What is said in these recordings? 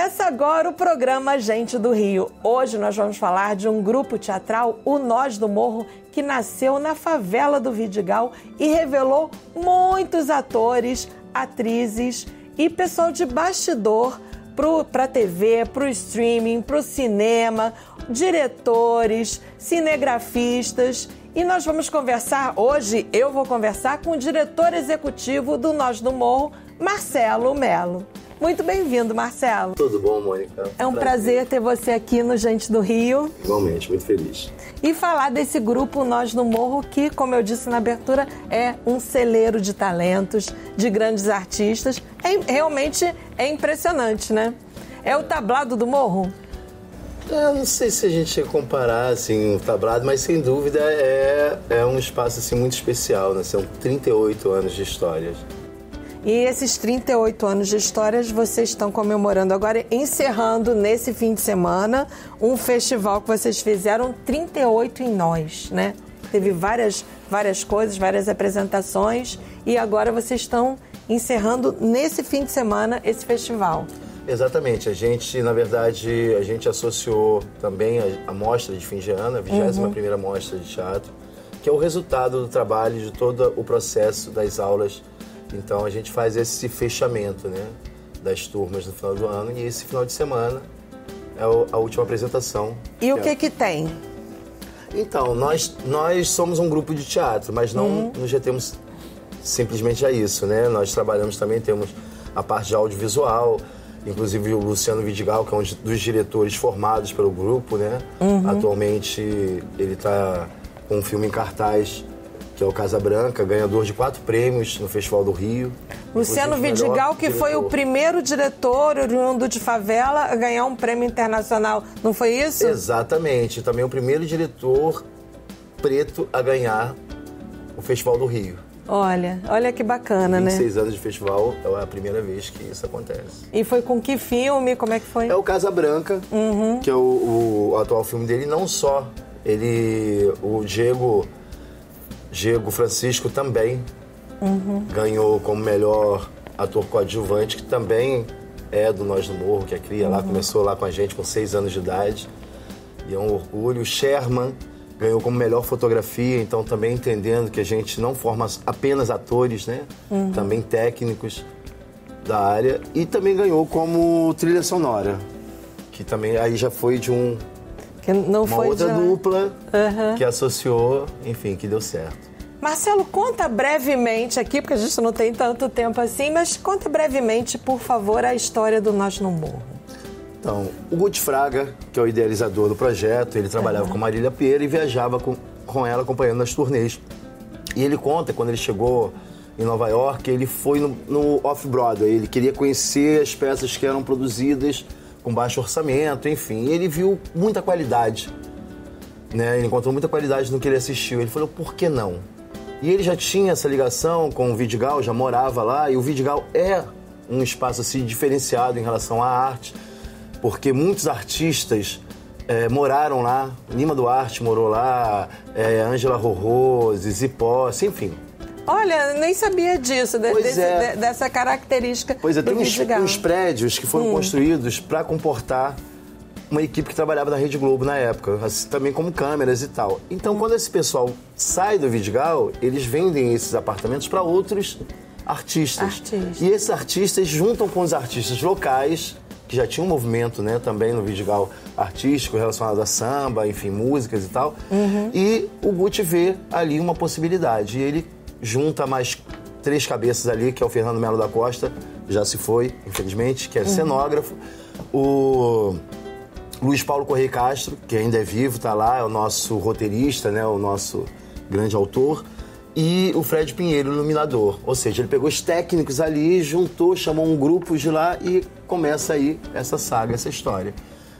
Começa agora o programa Gente do Rio. Hoje nós vamos falar de um grupo teatral, o Nós do Morro, que nasceu na favela do Vidigal e revelou muitos atores, atrizes e pessoal de bastidor para a TV, para o streaming, para o cinema, diretores, cinegrafistas. E nós vamos conversar, hoje eu vou conversar com o diretor executivo do Nós do Morro, Marcelo Melo. Muito bem-vindo, Marcelo. Tudo bom, Mônica? É um prazer ter você aqui no Gente do Rio. Igualmente, muito feliz. E falar desse grupo Nós do Morro, que, como eu disse na abertura, é um celeiro de talentos, de grandes artistas. Realmente é impressionante, né? É o tablado do Morro? Eu não sei se a gente ia comparar assim, o tablado, mas sem dúvida é um espaço assim, muito especial, né? São 38 anos de histórias. E esses 38 anos de histórias vocês estão comemorando agora, encerrando nesse fim de semana um festival que vocês fizeram, 38 em Nós, né? Teve várias coisas, várias apresentações e agora vocês estão encerrando nesse fim de semana esse festival. Exatamente. A gente, na verdade, associou também a mostra de fim de ano, a 21ª mostra de teatro, que é o resultado do trabalho de todo o processo das aulas. Então a gente faz esse fechamento, né, das turmas no final do ano e esse final de semana é a última apresentação. E o que tem? Então, nós somos um grupo de teatro, mas não nos retemos simplesmente a isso, né? Nós trabalhamos também, temos a parte de audiovisual, inclusive o Luciano Vidigal, que é um dos diretores formados pelo grupo, né? Atualmente ele está com um filme em cartaz, que é o Casa Branca, ganhador de 4 prêmios no Festival do Rio. Luciano Vidigal, que foi o primeiro diretor oriundo de favela a ganhar um prêmio internacional, não foi isso? Exatamente, também o primeiro diretor preto a ganhar o Festival do Rio. Olha que bacana, 26 né? anos de festival, é a primeira vez que isso acontece. E foi com que filme? Como é que foi? É o Casa Branca, que é o atual filme dele, não só o Diego Francisco também ganhou como melhor ator coadjuvante, que também é do Nós do Morro, que é cria lá, começou lá com a gente com 6 anos de idade, e é um orgulho. O Sherman ganhou como melhor fotografia, então também entendendo que a gente não forma apenas atores, né? Também técnicos da área, e também ganhou como trilha sonora, que também aí já foi de uma outra dupla que associou, enfim, que deu certo. Marcelo, conta brevemente aqui, porque a gente não tem tanto tempo assim, mas conta brevemente, por favor, a história do Nós no Morro. Então, o Guti Fraga, que é o idealizador do projeto, ele trabalhava com Marília Pêra e viajava com ela acompanhando nas turnês. E ele conta, quando ele chegou em Nova York, ele foi no Off-Broadway, ele queria conhecer as peças que eram produzidas com baixo orçamento, enfim. E ele viu muita qualidade, né? Ele encontrou muita qualidade no que ele assistiu. Ele falou, por que não? E ele já tinha essa ligação com o Vidigal, já morava lá, e o Vidigal é um espaço assim diferenciado em relação à arte, porque muitos artistas moraram lá. Lima Duarte morou lá, Ângela Rorô, Zizi Posse, enfim. Olha, nem sabia disso, dessa característica. Pois é, do tem uns prédios que foram construídos para comportar uma equipe que trabalhava na Rede Globo na época, assim, também como câmeras e tal. Então, quando esse pessoal sai do Vidigal, eles vendem esses apartamentos para outros artistas. E esses artistas juntam com os artistas locais, que já tinha um movimento, né, também no Vidigal artístico relacionado a samba, enfim, músicas e tal. E o Guti vê ali uma possibilidade. E ele junta mais 3 cabeças ali, que é o Fernando Melo da Costa, já se foi, infelizmente, que é cenógrafo. O Luiz Paulo Correia Castro, que ainda é vivo, tá lá, é o nosso roteirista, né, o nosso grande autor. E o Fred Pinheiro, iluminador. Ou seja, ele pegou os técnicos ali, juntou, chamou um grupo de lá e começa aí essa saga, essa história.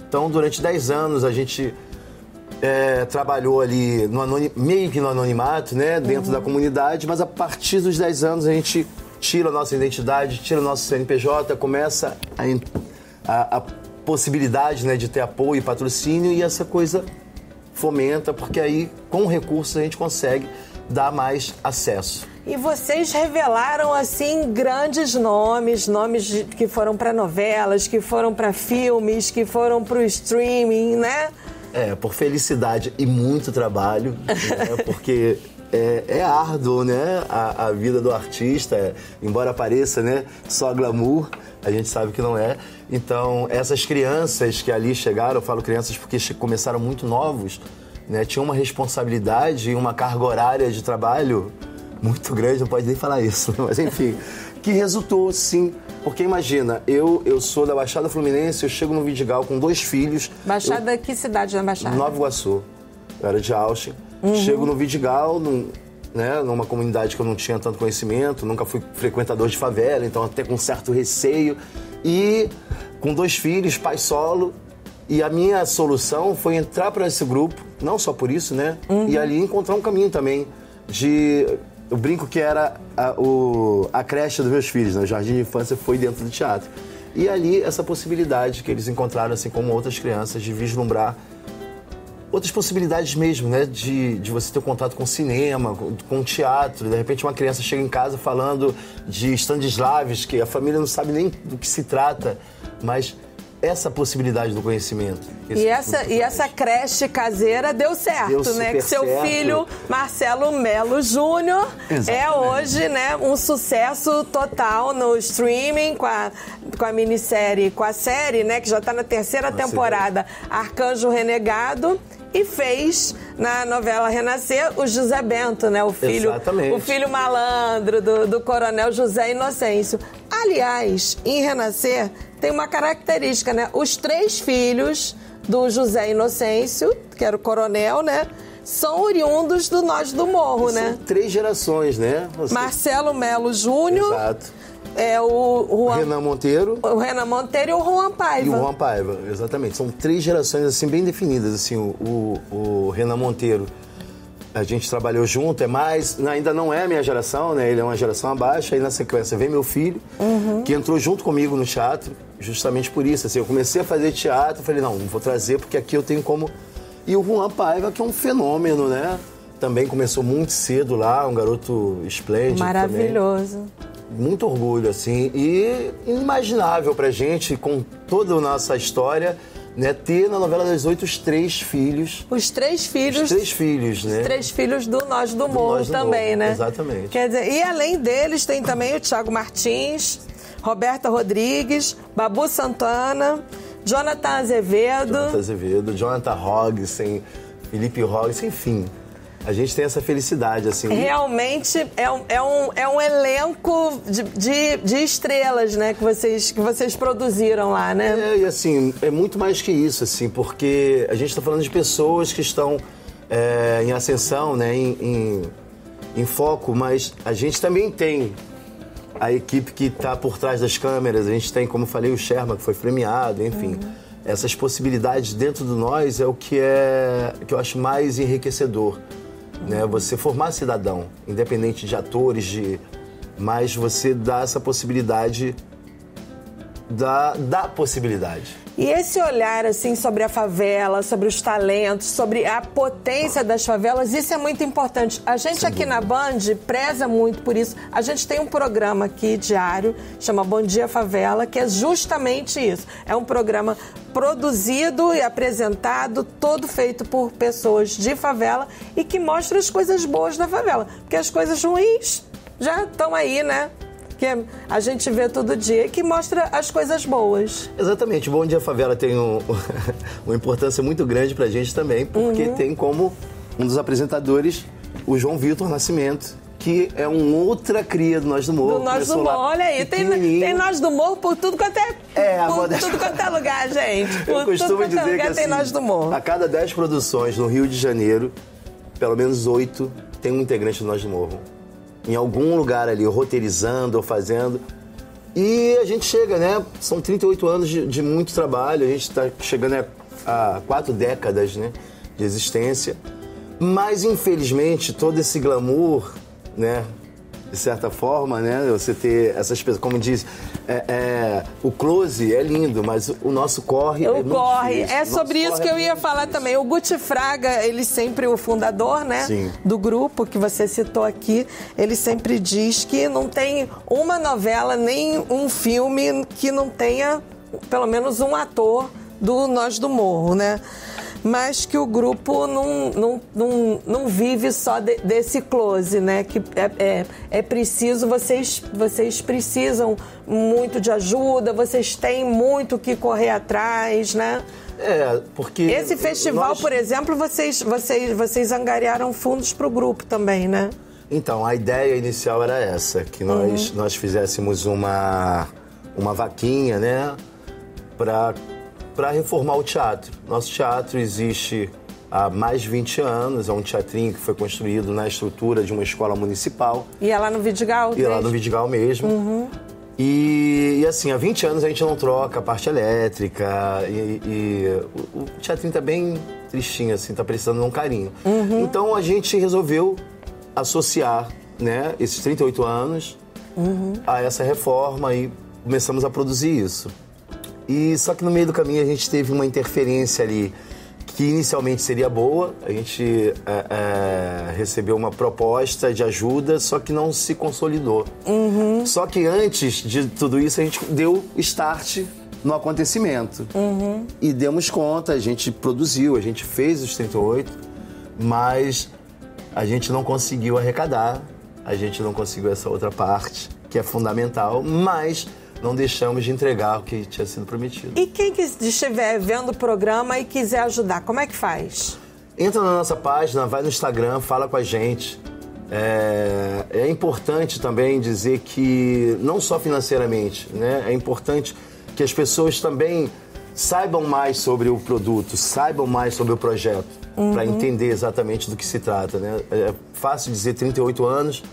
Então, durante 10 anos, a gente trabalhou ali meio que no anonimato, né, dentro da comunidade, mas a partir dos 10 anos a gente tira a nossa identidade, tira o nosso CNPJ, começa a possibilidade, né, de ter apoio e patrocínio, e essa coisa fomenta, porque aí, com recursos, a gente consegue dar mais acesso. E vocês revelaram, assim, grandes nomes que foram para novelas, que foram para filmes, que foram para o streaming, né? Por felicidade e muito trabalho, né? Porque é árduo, né? A vida do artista, embora pareça, né, só glamour, a gente sabe que não é. Então, essas crianças que ali chegaram, eu falo crianças porque começaram muito novos, né? Tinham uma responsabilidade e uma carga horária de trabalho muito grande, não pode nem falar isso, né? Mas enfim, que resultou sim, porque imagina, eu sou da Baixada Fluminense, eu chego no Vidigal com 2 filhos. Baixada, que cidade na Baixada? Nova Iguaçu, eu era de Austin. Chego no Vidigal, né, numa comunidade que eu não tinha tanto conhecimento, nunca fui frequentador de favela, então até com certo receio. E com 2 filhos, pai solo, e a minha solução foi entrar para esse grupo, não só por isso, né? E ali encontrar um caminho também de... Eu brinco que era a creche dos meus filhos, né? O jardim de infância foi dentro do teatro. E ali essa possibilidade que eles encontraram, assim como outras crianças, de vislumbrar outras possibilidades mesmo, né? De você ter contato com cinema, com teatro. De repente uma criança chega em casa falando de Stanislavski, a família não sabe nem do que se trata, mas essa possibilidade do conhecimento. E essa creche caseira deu certo, né? Que seu filho, Marcelo Melo Júnior, é hoje, né, um sucesso total no streaming com a minissérie, com a série, né, que já está na 3ª temporada, Arcanjo Renegado. E fez, na novela Renascer, o José Bento, né? O filho malandro do coronel José Inocêncio. Aliás, em Renascer, tem uma característica, né? Os 3 filhos do José Inocêncio, que era o coronel, né? São oriundos do Nós do Morro, né? São 3 gerações, né? Marcelo Melo Júnior. Exato. O Renan Monteiro. O Renan Monteiro e o Juan Paiva. E o Juan Paiva, exatamente. São 3 gerações, assim, bem definidas. Assim, o Renan Monteiro, a gente trabalhou junto, ainda não é a minha geração, né? Ele é uma geração abaixo. Aí, na sequência, vem meu filho, que entrou junto comigo no teatro, justamente por isso. Assim, eu comecei a fazer teatro, falei, não vou trazer, porque aqui eu tenho como... E o Juan Paiva, que é um fenômeno, né? Também começou muito cedo lá, um garoto esplêndido. Maravilhoso. Também. Muito orgulho, assim, e inimaginável pra gente, com toda a nossa história, né, ter na novela das 8 os 3 filhos. Os 3 filhos. Os 3 filhos, né? Os 3 filhos do Nós do Morro também, né? Exatamente. Quer dizer, e além deles tem também o Thiago Martins, Roberta Rodrigues, Babu Santana, Jonathan Azevedo. Jonathan Hogson, Felipe Hogson, enfim. A gente tem essa felicidade, assim. Realmente é um elenco de estrelas, né, que vocês produziram lá, né? E assim, é muito mais que isso, assim, porque a gente está falando de pessoas que estão em ascensão, né, em foco, mas a gente também tem a equipe que está por trás das câmeras, a gente tem, como eu falei, o Sherman, que foi premiado, enfim. Essas possibilidades dentro do nós é o que eu acho mais enriquecedor. Né? Você formar cidadão, independente de atores, mas você dá essa possibilidade, dá possibilidade. E esse olhar, assim, sobre a favela, sobre os talentos, sobre a potência das favelas, isso é muito importante. A gente aqui na Band preza muito por isso. A gente tem um programa aqui diário, chama Bom Dia Favela, que é justamente isso. É um programa produzido e apresentado, todo feito por pessoas de favela e que mostra as coisas boas da favela. Porque as coisas ruins já estão aí, né? Que a gente vê todo dia, que mostra as coisas boas. Exatamente. O Bom Dia Favela tem uma importância muito grande pra gente também, porque tem como um dos apresentadores o João Vitor Nascimento, que é outra cria do Nós do Morro. Do Nós do Morro, olha aí, tem Nós do Morro por tudo quanto tudo quanto é lugar, gente. Eu costumo dizer que tem Nós do Morro. A cada 10 produções no Rio de Janeiro, pelo menos 8 tem um integrante do Nós do Morro. Em algum lugar ali, roteirizando ou fazendo. E a gente chega, né? São 38 anos de muito trabalho, a gente está chegando a 4 décadas, né, de existência. Mas, infelizmente, todo esse glamour, né, de certa forma, né? Você ter essas pessoas, como diz, o close é lindo, mas o nosso corre muito difícil. É sobre isso que eu ia falar também. O Guti Fraga, ele sempre, o fundador, né? Sim. Do grupo que você citou aqui, ele sempre diz que não tem uma novela, nem um filme que não tenha pelo menos um ator do Nós do Morro, né? Mas que o grupo não vive só desse close, né? Que é preciso, vocês precisam muito de ajuda, vocês têm muito que correr atrás, né? Porque... Esse festival, por exemplo, vocês angariaram fundos para o grupo também, né? Então, a ideia inicial era essa, que nós fizéssemos uma vaquinha, né? Para reformar o teatro. Nosso teatro existe há mais de 20 anos, é um teatrinho que foi construído na estrutura de uma escola municipal. E é lá no Vidigal? E é lá no Vidigal mesmo. Uhum. E assim, há 20 anos a gente não troca a parte elétrica e o teatrinho tá bem tristinho, assim, tá precisando de um carinho. Uhum. Então a gente resolveu associar, né, esses 38 anos a essa reforma e começamos a produzir isso. E só que no meio do caminho a gente teve uma interferência ali que inicialmente seria boa. A gente recebeu uma proposta de ajuda, só que não se consolidou. Uhum. Só que antes de tudo isso a gente deu start no acontecimento. Uhum. E demos conta, a gente produziu, a gente fez os 38, mas a gente não conseguiu arrecadar, a gente não conseguiu essa outra parte, que é fundamental, mas não deixamos de entregar o que tinha sido prometido. E quem estiver vendo o programa e quiser ajudar, como é que faz? Entra na nossa página, vai no Instagram, fala com a gente. É importante também dizer que, não só financeiramente, né? É importante que as pessoas também saibam mais sobre o produto, saibam mais sobre o projeto, para entender exatamente do que se trata, né? É fácil dizer 38 anos,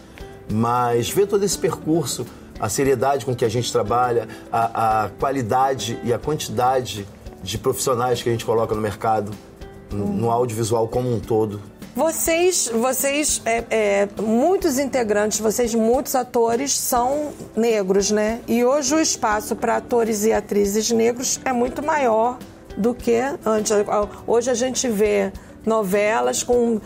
mas ver todo esse percurso, a seriedade com que a gente trabalha, a qualidade e a quantidade de profissionais que a gente coloca no mercado, no audiovisual como um todo. Vocês muitos integrantes, muitos atores são negros, né? E hoje o espaço para atores e atrizes negros é muito maior do que antes. Hoje a gente vê novelas com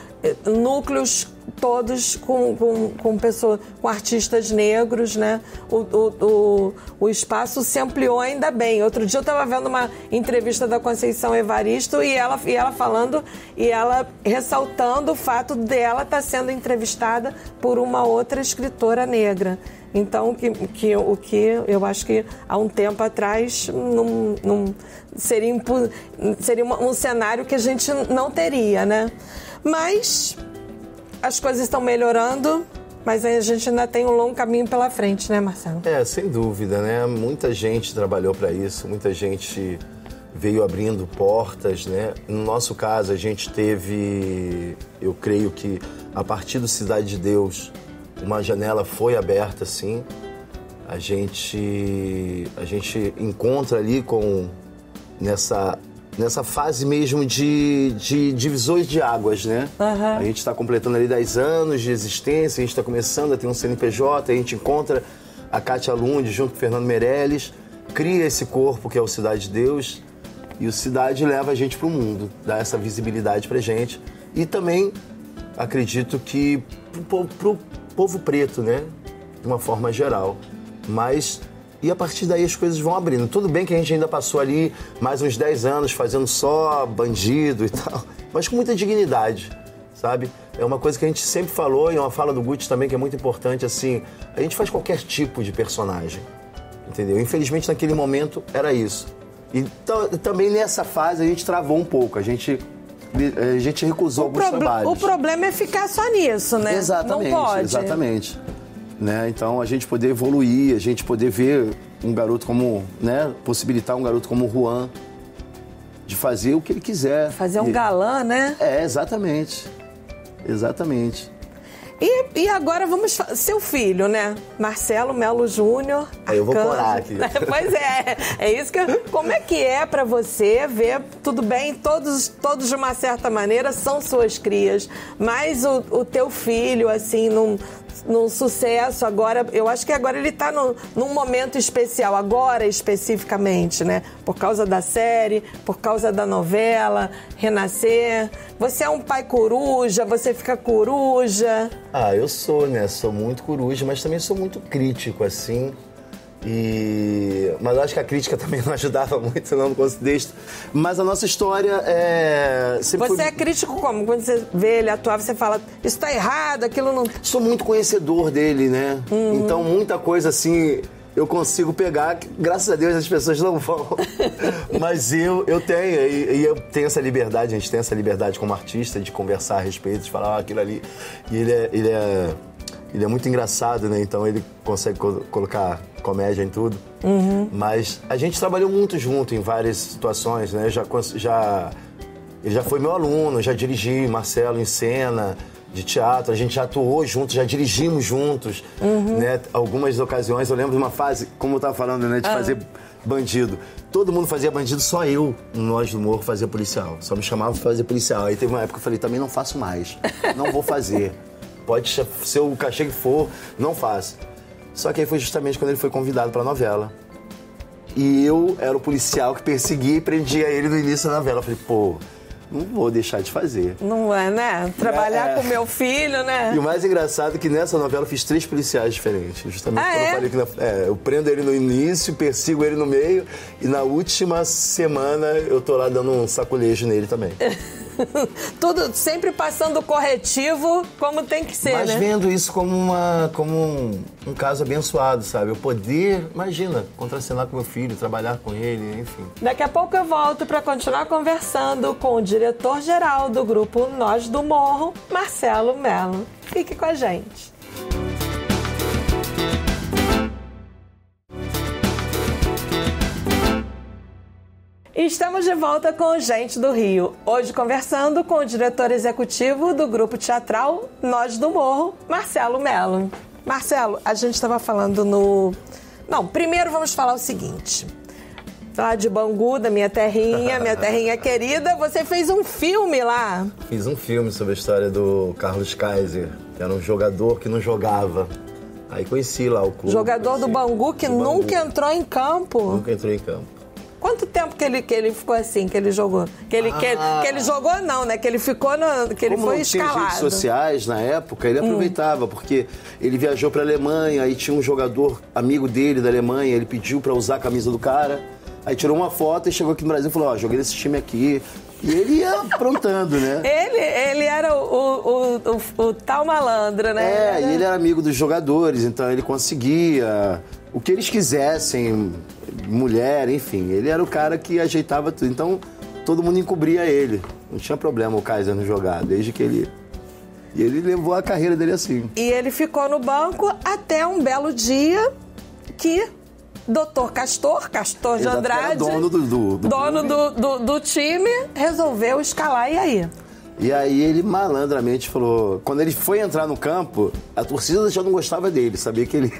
núcleos todos com pessoas, com artistas negros, né? O espaço se ampliou ainda bem. Outro dia eu estava vendo uma entrevista da Conceição Evaristo e ela falando e ela ressaltando o fato dela estar sendo entrevistada por uma outra escritora negra. Então, o que eu acho que há um tempo atrás não seria um cenário que a gente não teria, né? Mas as coisas estão melhorando, mas a gente ainda tem um longo caminho pela frente, né, Marcelo? Sem dúvida, né? Muita gente trabalhou para isso, muita gente veio abrindo portas, né? No nosso caso, a gente teve, eu creio que a partir do Cidade de Deus, uma janela foi aberta, sim. A gente encontra ali nessa fase mesmo de divisores de águas, né? Uhum. A gente está completando ali 10 anos de existência, a gente está começando a ter um CNPJ, a gente encontra a Kátia Lund junto com o Fernando Meirelles, cria esse corpo que é o Cidade de Deus, e o Cidade leva a gente para o mundo, dá essa visibilidade para a gente. E também acredito que pro povo preto, né? De uma forma geral. Mas... E a partir daí as coisas vão abrindo. Tudo bem que a gente ainda passou ali mais uns 10 anos fazendo só bandido e tal, mas com muita dignidade, sabe? É uma coisa que a gente sempre falou, e é uma fala do Guti também que é muito importante, assim, a gente faz qualquer tipo de personagem, entendeu? Infelizmente naquele momento era isso. E também nessa fase a gente travou um pouco, a gente recusou alguns trabalhos. O problema é ficar só nisso, né? Exatamente, não pode. Exatamente. Né? Então, a gente poder evoluir, a gente poder ver um garoto como, né? Possibilitar um garoto como o Juan de fazer o que ele quiser. Fazer um galã, né? Exatamente. Exatamente. E agora vamos... Seu filho, né? Marcelo Melo Júnior. Eu vou corar aqui. Pois é isso que... Como é que é pra você ver, tudo bem, todos de uma certa maneira são suas crias, mas o teu filho, assim, num sucesso agora. Eu acho que agora ele está num momento especial, agora especificamente, né? Por causa da série, por causa da novela, Renascer. Você é um pai coruja, você fica coruja. Eu sou, né? Sou muito coruja, mas também sou muito crítico, assim. Mas eu acho que a crítica também não ajudava muito não, no contexto. Mas a nossa história é... Você é crítico como? Quando você vê ele atuar, você fala, isso tá errado, aquilo não... Sou muito conhecedor dele, né? Então, muita coisa assim... Eu consigo pegar, graças a Deus as pessoas não vão. Mas eu tenho, e eu tenho essa liberdade, a gente tem essa liberdade como artista de conversar a respeito, de falar aquilo ali. E ele é muito engraçado, né? Então ele consegue colocar comédia em tudo. Mas a gente trabalhou muito junto em várias situações, né? Ele já foi meu aluno, já dirigi Marcelo em cena de teatro, a gente já atuou juntos, já dirigimos juntos, né? Algumas ocasiões, eu lembro de uma fase, como eu estava falando, né? De fazer bandido. Todo mundo fazia bandido, só eu, no Nós do Morro, fazia policial. Só me chamavam pra fazer policial. Aí teve uma época que eu falei, também não faço mais. Não vou fazer. Pode ser o cachê que for, não faço. Só que aí foi justamente quando ele foi convidado pra novela. E eu era o policial que perseguia e prendia ele no início da novela. Eu falei, pô, não vou deixar de fazer. Não é, né? Trabalhar com meu filho, né? E o mais engraçado é que nessa novela eu fiz 3 policiais diferentes. Justamente quando eu falei que eu prendo ele no início, persigo ele no meio e na última semana eu tô lá dando um saculejo nele também. Tudo sempre passando o corretivo como tem que ser, mas né? vendo isso como um caso abençoado, sabe? Eu poder, imagina, contracenar com meu filho, trabalhar com ele, enfim. Daqui a pouco eu volto para continuar conversando com o diretor-geral do grupo Nós do Morro, Marcelo Mello. Fique com a gente. Estamos de volta com Gente do Rio. Hoje conversando com o diretor executivo do grupo teatral Nós do Morro, Marcelo Mello. Marcelo, a gente estava falando Não, primeiro vamos falar o seguinte. Lá de Bangu, da minha terrinha querida, você fez um filme lá. Fiz um filme sobre a história do Carlos Kaiser, que era um jogador que não jogava. Aí conheci lá o clube. Jogador do Bangu que nunca entrou em campo. Nunca entrou em campo. Quanto tempo que ele ficou assim, que ele jogou? Que ele jogou não, né? Que ele ficou que ele foi escalado. Como tinha redes sociais na época, ele aproveitava, porque ele viajou pra Alemanha, aí tinha um jogador amigo dele da Alemanha, ele pediu pra usar a camisa do cara, aí tirou uma foto e chegou aqui no Brasil e falou, joguei nesse time aqui. E ele ia aprontando, né? Ele era o tal malandro, né? E ele era amigo dos jogadores, então ele conseguia o que eles quisessem, mulher, enfim. Ele era o cara que ajeitava tudo. Então, todo mundo encobria ele. Não tinha problema o Kaiser não jogar, desde que ele... E ele levou a carreira dele assim. E ele ficou no banco até um belo dia que Dr. Castor de Andrade, dono do time, resolveu escalar. E aí? E aí ele malandramente falou... Quando ele foi entrar no campo, a torcida já não gostava dele. Sabia que ele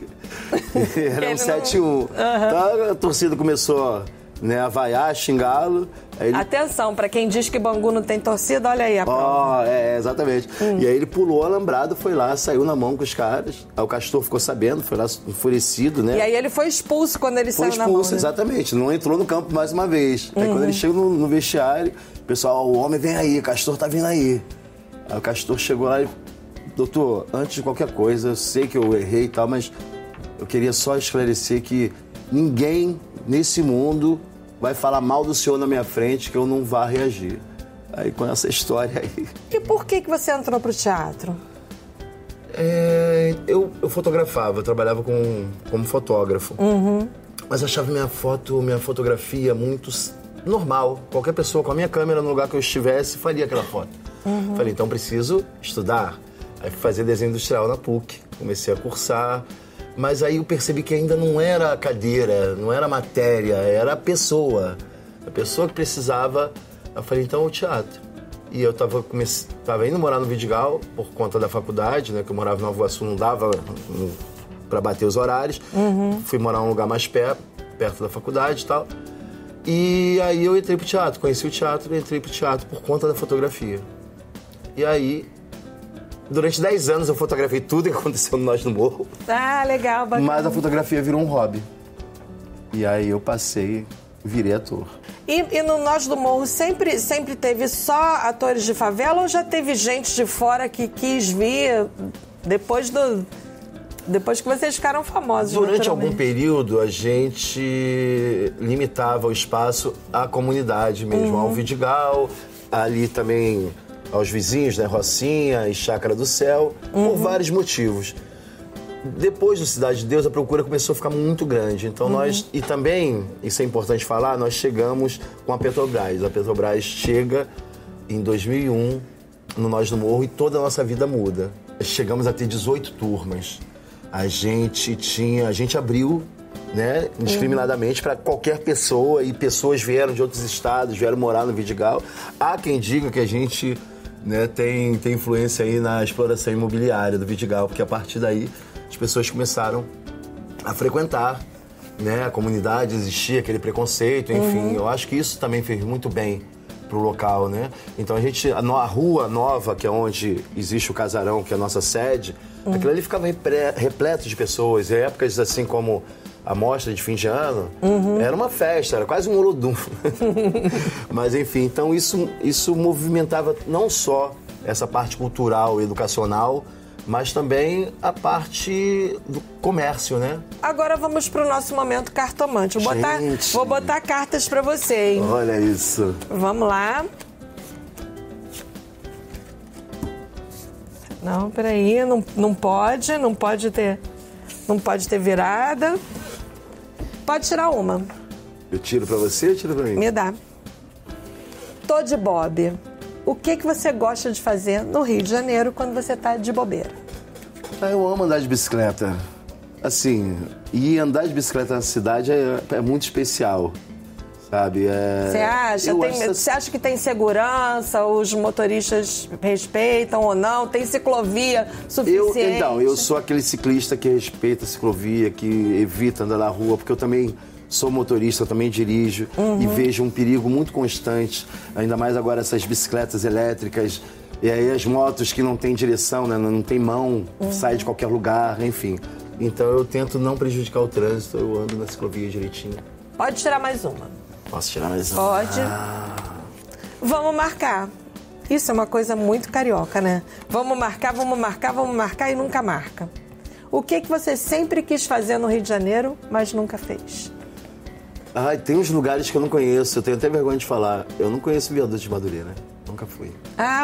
era um 7-1. Então a torcida começou, né, a vaiar, a xingá-lo. Atenção, pra quem diz que Bangu não tem torcida, olha aí a prova. Exatamente. E aí ele pulou alambrado, foi lá, saiu na mão com os caras. Aí o Castor ficou sabendo, foi lá enfurecido, né? E aí ele foi expulso quando ele saiu na mão. Foi expulso, exatamente. Não entrou no campo mais uma vez. Aí quando ele chega no vestiário, o pessoal, o homem vem aí, o Castor tá vindo aí. Aí o Castor chegou lá e... Doutor, antes de qualquer coisa, eu sei que eu errei e tal, mas eu queria só esclarecer que ninguém nesse mundo vai falar mal do senhor na minha frente que eu não vá reagir. Aí com essa história aí... E por que você entrou pro teatro? Eu fotografava, eu trabalhava como fotógrafo. Mas achava minha fotografia muito normal. Qualquer pessoa com a minha câmera no lugar que eu estivesse faria aquela foto. Falei, então preciso estudar. Aí fui fazer desenho industrial na PUC, comecei a cursar. Mas aí eu percebi que ainda não era a cadeira, não era a matéria, era a pessoa. A pessoa que precisava. Eu falei, então o teatro. E eu tava indo morar no Vidigal por conta da faculdade, né? Que eu morava em Nova Iguaçu, não dava pra bater os horários. Fui morar num lugar mais perto da faculdade e tal. E aí eu entrei pro teatro, conheci o teatro e entrei pro teatro por conta da fotografia. E aí Durante 10 anos eu fotografei tudo que aconteceu no Nós do Morro. Ah, legal, bacana. Mas a fotografia virou um hobby. E aí eu virei ator. E no Nós do Morro sempre teve só atores de favela ou já teve gente de fora que quis vir depois que vocês ficaram famosos? Durante algum período a gente limitava o espaço à comunidade mesmo, ao Vidigal, ali também aos vizinhos, né, Rocinha e Chácara do Céu, por vários motivos. Depois do Cidade de Deus, a procura começou a ficar muito grande. Então e também, isso é importante falar, nós chegamos com a Petrobras. A Petrobras chega em 2001 no Nós do Morro e toda a nossa vida muda. Chegamos a ter 18 turmas. A gente abriu, né, indiscriminadamente para qualquer pessoa, e pessoas vieram de outros estados, vieram morar no Vidigal. Há quem diga que a gente, né, tem influência aí na exploração imobiliária do Vidigal, porque a partir daí as pessoas começaram a frequentar, né, a comunidade, existia aquele preconceito, enfim. Eu acho que isso também fez muito bem pro local, né? Então a Rua Nova, que é onde existe o casarão, que é a nossa sede, aquilo ali ficava repleto de pessoas. Em épocas assim como a mostra de fim de ano, era uma festa, era quase um Olodum. Mas enfim, então isso movimentava não só essa parte cultural e educacional, mas também a parte do comércio, né? Agora vamos pro nosso momento cartomante. Vou botar cartas pra você, hein? Olha isso. Vamos lá. Não, peraí, não pode ter virada. Pode tirar uma. Eu tiro pra você ou tiro pra mim? Me dá. Tô de bobe. O que você gosta de fazer no Rio de Janeiro quando você tá de bobeira? Eu amo andar de bicicleta. Assim, e andar de bicicleta na cidade é muito especial, sabe? Você acha que tem segurança, os motoristas respeitam ou não? Tem ciclovia suficiente? Eu sou aquele ciclista que respeita a ciclovia, que evita andar na rua, porque eu também sou motorista, eu também dirijo e vejo um perigo muito constante, ainda mais agora essas bicicletas elétricas, e aí as motos que não têm direção, né, não tem mão, sai de qualquer lugar, enfim. Então eu tento não prejudicar o trânsito, eu ando na ciclovia direitinho. Pode tirar mais uma. Posso tirar mais uma? Pode. Vamos marcar. Isso é uma coisa muito carioca, né? Vamos marcar e nunca marca. O que você sempre quis fazer no Rio de Janeiro, mas nunca fez? Tem uns lugares que eu não conheço, eu tenho até vergonha de falar. Eu não conheço o Viaduto de Madureira, nunca fui.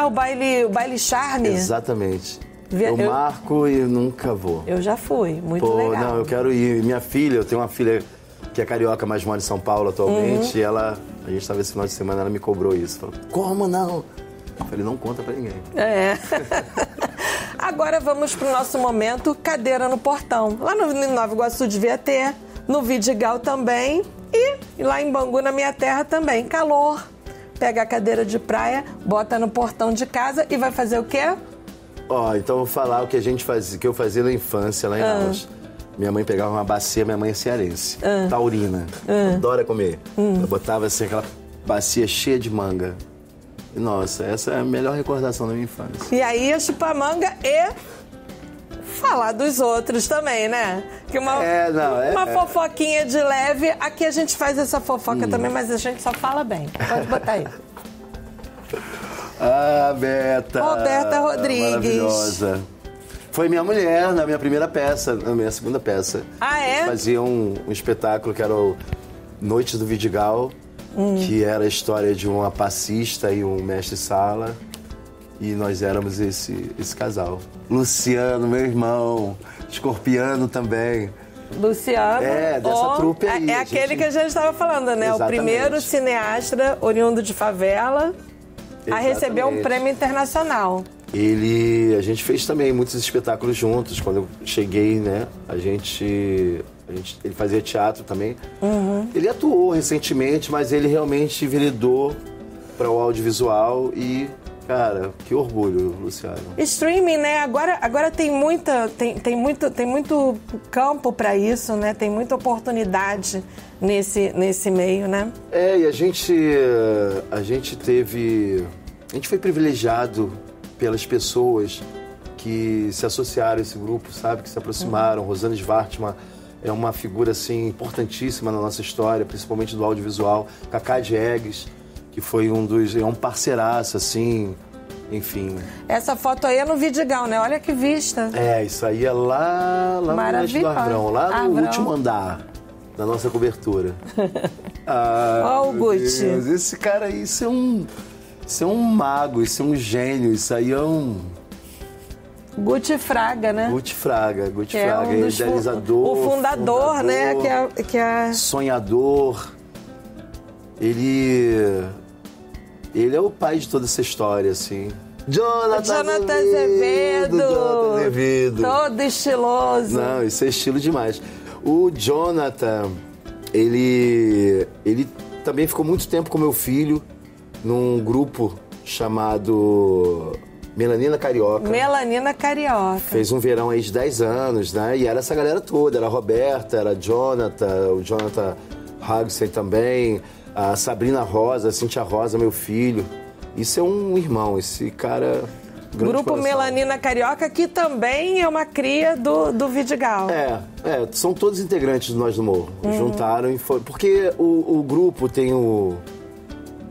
O baile charme? Exatamente. Eu marco e nunca vou. Eu já fui, muito legal. Não, eu quero ir. Minha filha, eu tenho uma filha que é carioca, mas mora em São Paulo atualmente, e a gente estava esse final de semana, ela me cobrou isso. Falou, como não? Eu falei, não conta pra ninguém. Agora vamos pro nosso momento cadeira no portão. Lá no Nova Iguaçu devia ter, no Vidigal também, e lá em Bangu, na minha terra também. Calor. Pega a cadeira de praia, bota no portão de casa e vai fazer o quê? Então eu vou falar o que que eu fazia na infância, lá em Almas. Minha mãe pegava uma bacia, minha mãe é cearense, taurina, adora comer. Eu botava assim aquela bacia cheia de manga. E, nossa, essa é a melhor recordação da minha infância. E aí ia chupar manga e falar dos outros também, né? Que uma fofoquinha de leve. Aqui a gente faz essa fofoca também, mas a gente só fala bem. Pode botar aí. Beta. Roberta Rodrigues. Maravilhosa. Foi minha mulher na minha primeira peça, na minha segunda peça. Fazia um espetáculo que era o Noites do Vidigal, que era a história de uma passista e um mestre-sala. E nós éramos esse casal. Luciano, meu irmão, Escorpiano também. Luciano. Dessa trupe aí. É aquele que a gente estava falando, né? Exatamente. O primeiro cineasta oriundo de favela a receber um prêmio internacional. A gente fez também muitos espetáculos juntos. Quando eu cheguei, né, ele fazia teatro também. Ele atuou recentemente, mas ele realmente enveredou para o audiovisual e, cara, que orgulho, Luciano. Streaming, né? Agora tem muito campo para isso, né? Tem muita oportunidade nesse meio, né? E a gente foi privilegiado pelas pessoas que se associaram a esse grupo, sabe? Que se aproximaram. Rosane Schwartzman é uma figura, assim, importantíssima na nossa história, principalmente do audiovisual. Cacá Diegues, que foi é um parceiraço, assim, enfim. Essa foto aí é no Vidigal, né? Olha que vista. Isso aí é lá no Oeste do Arvrão, lá no último andar da nossa cobertura. Ó, o Guti. Esse cara aí, isso é um mago, isso é um gênio, isso aí é um... Guti Fraga, né? Guti Fraga, idealizador. O fundador, né? Que é... Sonhador. Ele é o pai de toda essa história, assim. Jonathan Azevedo. Todo estiloso. Não, isso é estilo demais. O Jonathan, ele também ficou muito tempo com meu filho num grupo chamado Melanina Carioca. Melanina Carioca. Fez um verão aí de 10 anos, né? E era essa galera toda. Era a Roberta, era o Jonathan Hagsen também, a Sabrina Rosa, a Cíntia Rosa, meu filho. Isso é um irmão, esse cara... Grupo coração. Melanina Carioca, que também é uma cria do Vidigal. São todos integrantes do Nós do Morro. Juntaram e foi... Porque o grupo tem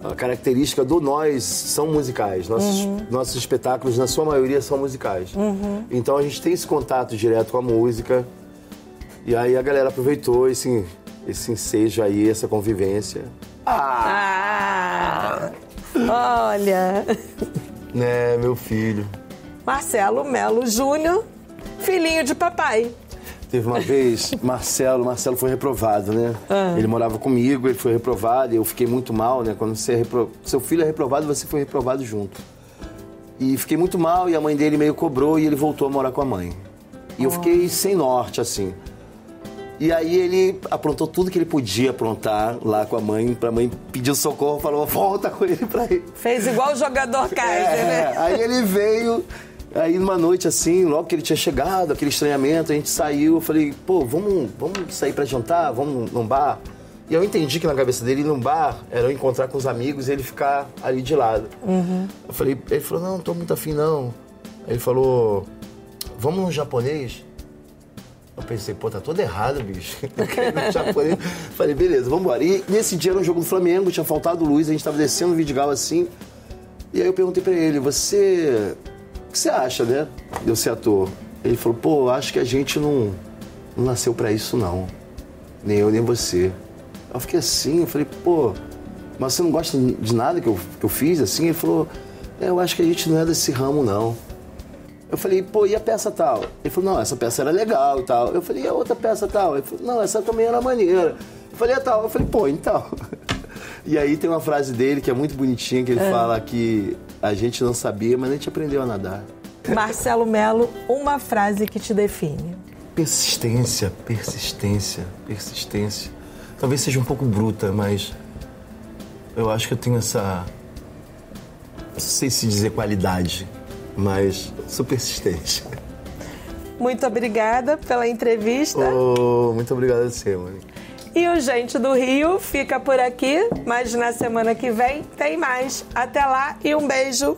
a característica do nós são musicais. Nossos espetáculos, na sua maioria, são musicais. Então a gente tem esse contato direto com a música. E aí a galera aproveitou esse ensejo aí, essa convivência. Olha... Né, meu filho. Marcelo Melo Júnior, filhinho de papai. Teve uma vez, Marcelo foi reprovado, né? Ele morava comigo, ele foi reprovado e eu fiquei muito mal, né? Quando seu filho é reprovado, você foi reprovado junto. E fiquei muito mal e a mãe dele meio cobrou e ele voltou a morar com a mãe. E eu fiquei sem norte, assim. E aí ele aprontou tudo que ele podia aprontar lá com a mãe, pra mãe pedir socorro, falou, volta com ele pra ele. Fez igual o jogador Kaiser, né? Aí ele veio, aí numa noite assim, logo que ele tinha chegado, aquele estranhamento, a gente saiu, eu falei, pô, vamos sair pra jantar, vamos num bar? E eu entendi que na cabeça dele ir num bar era eu encontrar com os amigos e ele ficar ali de lado. Ele falou, não tô muito afim não. Aí ele falou, vamos num japonês? Eu pensei, pô, tá todo errado, bicho. Eu quero ir no japonês. Falei, beleza, vamos embora. E nesse dia era um jogo do Flamengo, tinha faltado luz, a gente tava descendo o Vidigal assim. E aí eu perguntei pra ele, o que você acha, né, de eu ser ator? Ele falou, pô, acho que a gente não nasceu pra isso, não. Nem eu, nem você. Eu fiquei assim, eu falei, pô, mas você não gosta de nada que eu fiz, assim? Ele falou, eu acho que a gente não é desse ramo, não. Eu falei, pô, e a peça tal? Ele falou, não, essa peça era legal e tal. Eu falei, e a outra peça tal? Ele falou, não, essa também era maneira. Eu falei, tal. Eu falei, pô, então. E aí tem uma frase dele que é muito bonitinha, que ele fala que a gente não sabia, mas a gente aprendeu a nadar. Marcelo Melo, uma frase que te define. Persistência, persistência, persistência. Talvez seja um pouco bruta, mas eu acho que eu tenho essa... Não sei se dizer qualidade, mas sou persistente. Muito obrigada pela entrevista. Muito obrigado a você, Monique. E o Gente do Rio fica por aqui, mas na semana que vem tem mais. Até lá e um beijo.